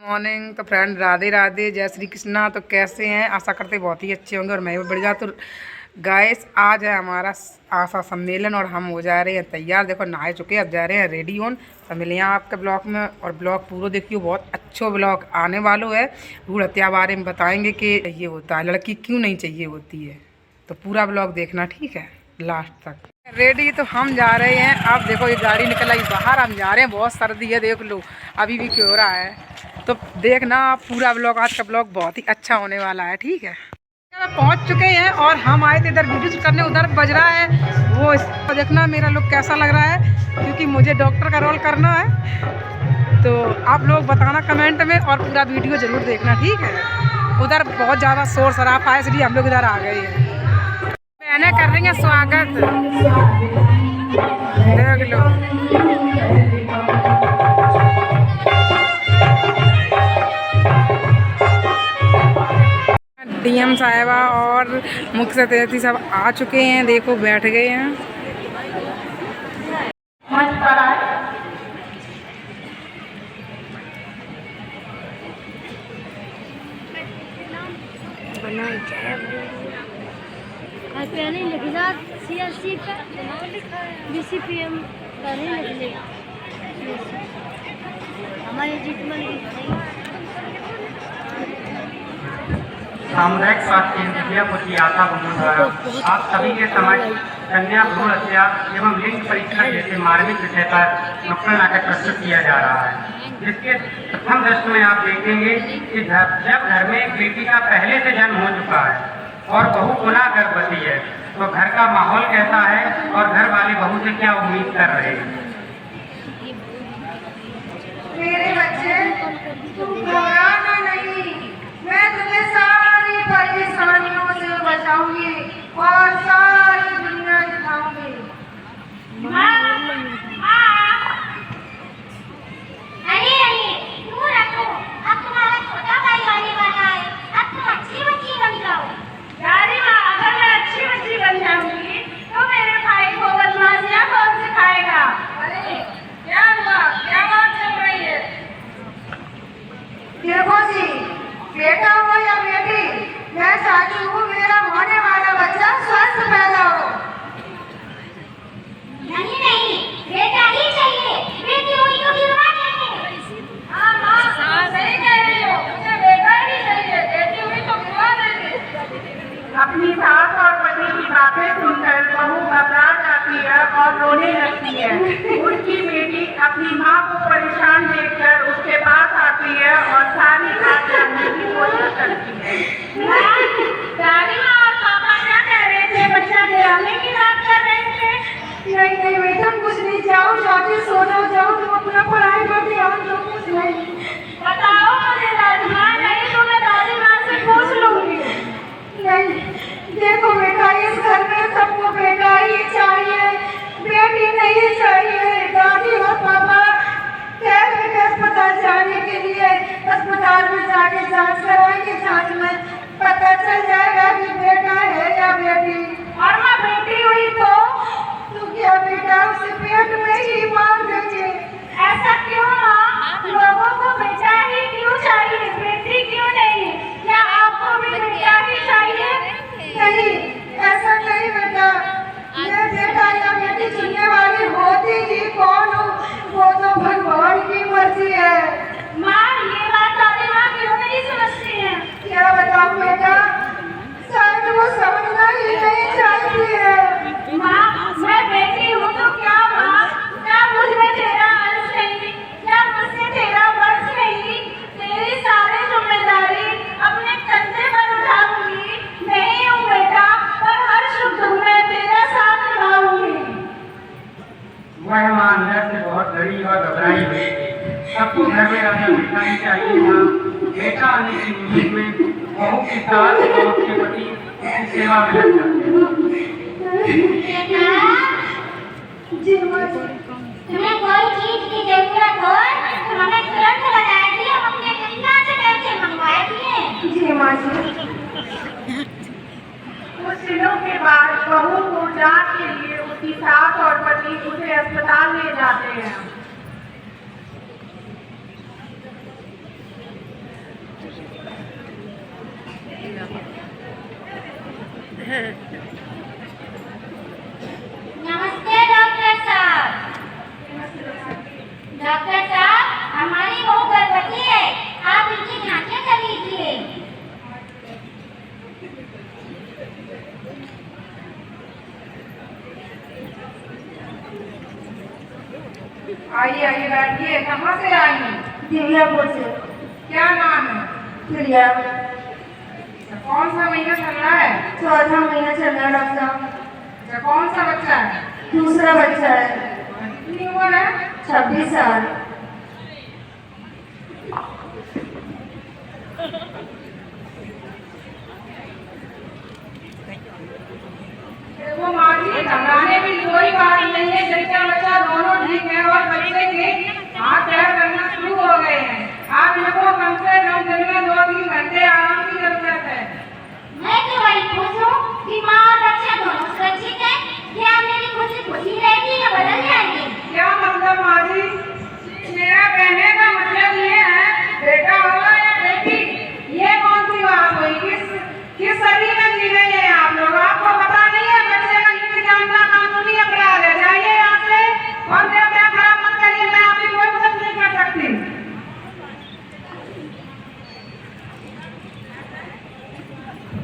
Morning. तो friend Radhe Radhe, जय श्री कृष्णा। तो कैसे हैं? आशा करते बहुत ही अच्छे होंगे और मैं भी बढ़िया। तो गाइस आज है हमारा आशा सम्मेलन और हम हो जा रहे हैं तैयार। देखो नहाए चुके, अब जा रहे हैं रेडी ऑन। तो मिले हैं आपके ब्लॉग में और ब्लॉग पूरा देखियो, बहुत अच्छा ब्लॉग आने वाला है। भ्रूण हत्या बारे में बताएंगे कि ये होता है, लड़की क्यों नहीं चाहिए होती है। तो पूरा ब्लॉग देखना, ठीक है, लास्ट तक। रेडी तो हम जा रहे हैं। अब देखो ये गाड़ी निकल आई बाहर, हम जा रहे हैं। बहुत सर्दी है, देख लो अभी भी क्यों हो रहा है। तो देखना पूरा ब्लॉग, आज का ब्लॉग बहुत ही अच्छा होने वाला है, ठीक है। पहुंच चुके हैं और हम आए थे इधर वीडियो शूट करने, उधर बज रहा है वो। तो देखना मेरा लुक कैसा लग रहा है, क्योंकि मुझे डॉक्टर का रोल करना है। तो आप लोग बताना कमेंट में और पूरा वीडियो ज़रूर देखना, ठीक है। उधर बहुत ज़्यादा शोर शराबा है, इसलिए हम लोग इधर आ गए हैं। मैंने कर रही हैं स्वागत, देख लो। डीएम साहिबा और मुख्य अतिथि सब आ चुके हैं, देखो बैठ गए हैं। सामुदायिक स्वास्थ्य केंद्र विजयपुर की आशा बहनों द्वारा आप सभी के समक्ष कन्या भ्रूण हत्या एवं लिंग परीक्षण जैसे मार्मिक विषय पर नुक्कड़ नाटक प्रस्तुत किया जा रहा है, जिसके प्रथम दृश्य में आप देखेंगे कि जब घर में एक बेटी का पहले से जन्म हो चुका है और बहू पुनः गर्भवती है, तो घर का माहौल कैसा है और घर वाले बहू से क्या उम्मीद कर रहे हैं। मेरे बच्चे, तुम घबराना नहीं, मैं तुम्हें सारी परेशानियों से बचाऊंगी और सारी दुनिया दिखाऊंगी। नहीं, दूर रखो। अब तुम्हारा छोटा भाई आने वाला है, अब तुम अच्छी बच्ची बन जाओ। यारी माँ, अगर मैं अच्छी बच्ची बन जाऊंगी तो मेरे भाई को बदमाशियाँ कौन सिखाएगा? अरे क्या हुआ, क्या बात चल रही है? देखो जी, बेटा हो या बेटी, मैं चाहती हूँ मेरा होने वाला बच्चा स्वस्थ पैदा हो। नहीं, बेटा ही चाहिए, बेटी हुई तो गिरवा देंगे। हाँ माँ, सही कह रही हो, मुझे बेटा ही चाहिए, बेटी हुई तो गिरवा देंगे। अपनी सास और पति की बातें सुनकर बहू घबरा जाती है और रोने लगती है। उनकी बेटी अपनी माँ को परेशान देखकर उसके पास आती है और सारी बात जानने की कोशिश करती है। दादी माँ और पापा क्या कह रहे थे? बच्चा गिराने की बात कर रहे थे। नहीं बेटा, कुछ नहीं, जाओ जाके सो जाओ, तुम अपना पढ़ाई पर ध्यान दो, कुछ नहीं। बताओ मुझे दादी माँ, नहीं तो मैं दादी माँ से पूछ लूंगी। नहीं देखो बेटा, इस घर में सबको बेटा ही चाहिए, बेटी नहीं चाहिए। दादी और पापा कह रहे थे अस्पताल जाने के लिए, अस्पताल में जाके जांच कराएंगे, जांच में पता चल जाएगा कि बेटा है या बेटी। और माँ बेटी हुई तो क्या बेटा उसे पेट में ही मार देंगे? ऐसा क्यों माँ? लोगों को बेटा ही क्यों चाहिए, बेटी क्यों नहीं? क्या आपको भी बेटा ही चाहिए? नहीं, ऐसा नहीं बेटा, मैं बेटा या बेटी चुनने वाली होती ही कौन हूँ, वो तो भगवान की मर्जी है। माँ ये बात दादी माँ क्यों नहीं समझती हैं? क्या बताऊँ बेटा, शायद वो समझना ही नहीं चाहती है। माँ मैं बेटी हूँ तो क्या माँ, क्या मुझ में तेरा अंश नहीं, क्या मुझसे तेरा वंश नहीं? तेरी सारी जिम्मेदारी अपने कंधे पर उठाऊंगी। नहीं हूँ बेटा, पर हर सुख दुख में तेरा साथ निभाऊंगी। वह माँ अंदर से बहुत डरी और घबराई हुई थी। सबको घर में रहना बेटा ही चाहिए था। बेटा आने की उम्मीद में बहू के साथ और उसके पति उसकी सेवा में लग जाते। जी माँ जी, तुम्हें कोई चीज की जरूरत हो तो हमें तुरंत बताएगी, हम अपने गंगा से पैसे मंगवाए दिए। जी माँ जी। कुछ दिनों के बाद बहू को जांच के लिए उसकी सास और पति उसे अस्पताल ले जाते हैं। नमस्ते डॉक्टर साहब। डॉक्टर साहब, हमारी बहू गर्भवती है, आप इनकी जांचें कर लीजिए। आइए आइए बैठिए। कहाँ से आई हैं? दिव्यापुर से। क्या नाम है? प्रिया। कौन सा महीना चल रहा है? चौथा महीना चल रहा है डॉक्टर साहब। अच्छा, कौन सा बच्चा है? दूसरा बच्चा है। कितनी उम्र है? 26 साल। देखो माँ जी, घबराने की कोई बात नहीं है। बच्चा बच्चा दोनों ठीक है और बच्चे के हाथ पैर करना शुरू हो गए हैं। आप इनको कम से कम दिन में 2-3 घंटे आराम की जरूरत है। मैं तो बड़ी खुश हूँ कि माँ और बच्चा दोनों सुरक्षित है। क्या मेरी खुशी खुशी रहेगी या बदल जाएगी? क्या मतलब माँ जी? मेरा कहने का मतलब ये है, बेटा होगा या बेटी, ये कौन सी बात हुई? किस सदी में जी रहे हैं आप लोग? आपको पता नहीं है बच्चे का लिंग जानना कानूनी अपराध है। जाइए यहाँ से और मेरा क्या खराब मत करिए। मैं आपकी कोई मदद नहीं कर सकती।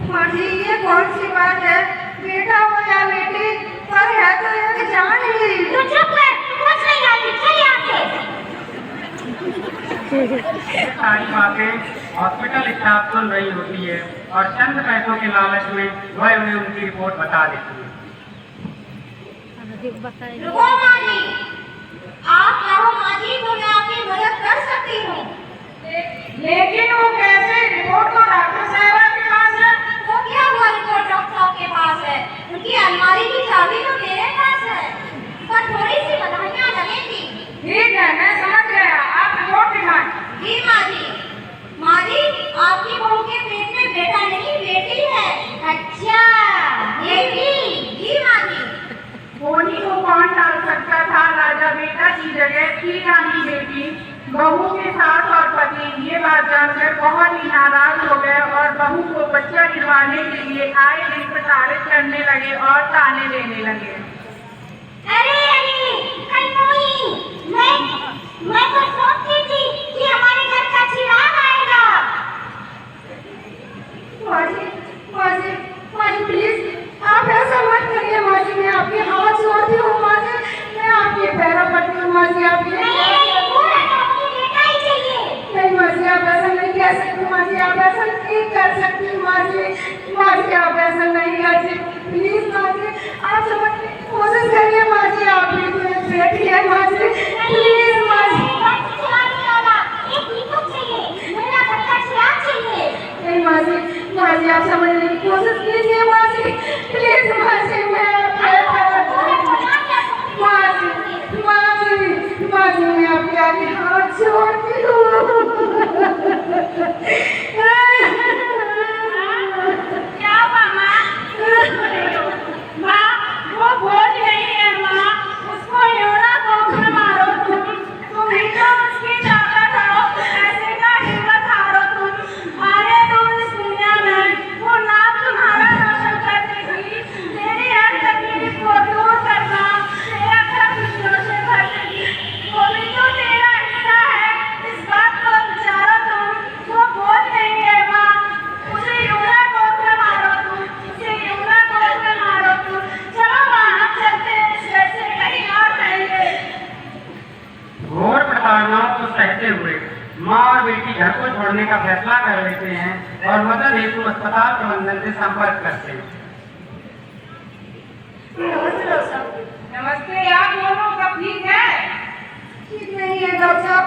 माँ जी, ये कौन सी बात है? बेटा हो या बेटी, पर है तो एक जान ही। तू चुप कर, कुछ नहीं जानती, चल यहाँ से। ये सारी बातें हॉस्पिटल स्टाफ सुन रही होती है और चंद पैसों के लालच में वह उन्हें उनकी रिपोर्ट बता देती है। रुको माँ जी, आप कहो माँ जी तो मैं आपकी मदद कर सकती हूँ। लेकिन वो कैसे? रिपोर्ट तो डॉक्टर साहब के पास है। तो क्या हुआ, रिपोर्ट डॉक्टर साहब के पास है, उनकी अलमारी की चाबी तो मेरे पास है, पर थोड़ी सी बधाइयाँ लगेंगी। ठीक है, मैं समझ गया। आप रिपोर्ट दिखाएं। जी माँ जी। माँ जी, आपकी बहू के पेट में बेटा नहीं बेटी है। अच्छा, बेटी। जी माँ जी। होनी को कौन टाल सकता था? राजा बेटा की जगह थी रानी बेटी। बहू के सास और पति ये बात जानकर बहुत ही नाराज हो गए और बहू को बच्चा गिरवाने के लिए आए दिन प्रताड़ित करने लगे और ताने देने लगे। अरे कन्नूई, मैं तो सोचती थी कि हमारे घर का चिराग आएगा। माँ जी, माँ जी, माँ जी प्लीज आप ऐसा मत करिए। माँ जी, मैं आपके हाथ जोड़ती हूँ। माँ जी, मैं आपके पैरों पड़ती हूँ। माँ जी, आप नहीं, पूरा तो मुझे बेटा ही चाहिए। नहीं माँ जी, आप ऐसा नहीं कह सकती। माँ जी, आप ऐसा नहीं कर सकती। माँ जी, माँ जी, आप ऐसा नहीं कर सकती। प्लीज माँ जी, आप समझने की कोशिश करिए। माँ जी, आप भी तो एक बेटी है। माँ जी प्लीज। माँ जी, एक दीपक चाहिए, मेरा बच्चा चिराग चाहिए। नहीं माँ जी, माँ जी, आप समझने की कोशिश कीजिए। माँ जी प्लीज। माँ जी, मैं आपके माँ जी, माँ जी, माँ जी, मैं आपके आगे हाथ जोड़ती हूँ। क्या हुआ माँ? माँ, वो बोझ नहीं है माँ, उसको योरा कोखर मारो तुम ही तो उसकी ताकत हो, ऐसे का हिम्मत हारो तुम। आने दो इस दुनिया में, वो नाम तुम्हारा रोशन कर देगी। तेरी हर तकलीफ को दूर करना, तेरा घर खुशियों से भर देगी। वो भी तो तेरा हिस्सा है, इस बात को विचारो तुम। वो बोझ नहीं है माँ, उसे योरा कोखर मारो तुम, उसे योरा कोखर मारो तुम। चलो माँ, हम चलते हैं इस घर से कहीं और रहेंगे। घोर प्रताड़नाओं को सहते हुए माँ और बेटी घर को छोड़ने का फैसला कर लेते हैं और मदद हेतु अस्पताल प्रबंधन से संपर्क करते हैं। नमस्ते, आप दोनों सब ठीक है? ठीक नहीं है डॉक्टर साहब।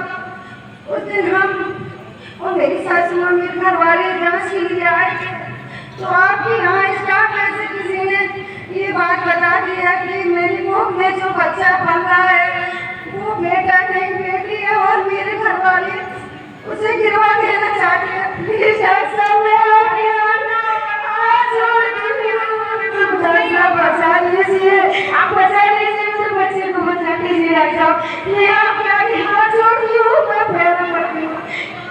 उस दिन हम और मेरी सासू और मेरे घर वाले जांच के लिए आए थे, तो आपके यहाँ स्टाफ में से किसी ने ये बात बता दी है कि मेरी मुख में जो बच्चा पल रहा है वो बेटा नहीं बेटी है और मेरे घर वाले उसे गिरवा देना चाहते हैं। प्लीज डॉक्टर साहब, मैं आपके हाथ जोड़ती हूँ। डॉक्टर साहब बचा लीजिए, आप बचा लीजिए मेरे बच्चे को, बचा लीजिए डॉक्टर साहब। मैं आपके आगे हाथ जोड़ती हूँ, मैं पैरों पड़ती हूँ।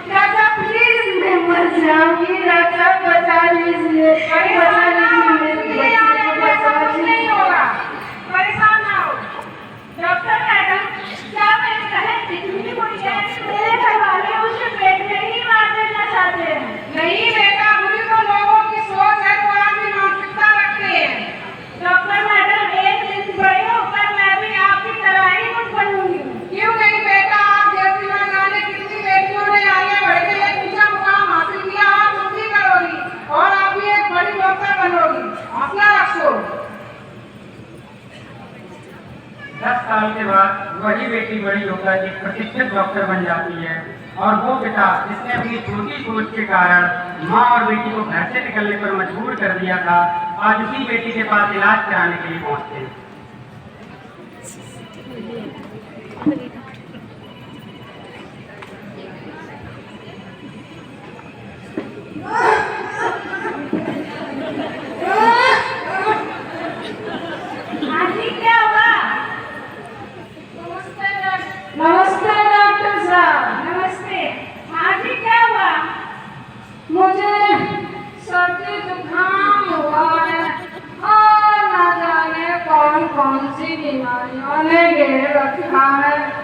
डॉक्टर साहब प्लीज, मैं मर जाऊंगी। डॉक्टर साहब बचा लीजिए, बचा लीजिए मेरे बेटी बड़ी होकर एक प्रशिक्षित डॉक्टर बन जाती है और वो पिता जिसने अपनी छोटी सोच के कारण माँ और बेटी को घर से निकलने पर मजबूर कर दिया था, आज उसी बेटी के पास इलाज कराने के लिए पहुंचते हैं। हाँ जी, क्या हुआ? नमस्ते डॉक्टर साहब। नमस्ते। हाँ जी, क्या हुआ? मुझे सर्दी जुकाम हुआ है और न जाने कौन कौन सी बीमारियों ने घेर रखा है।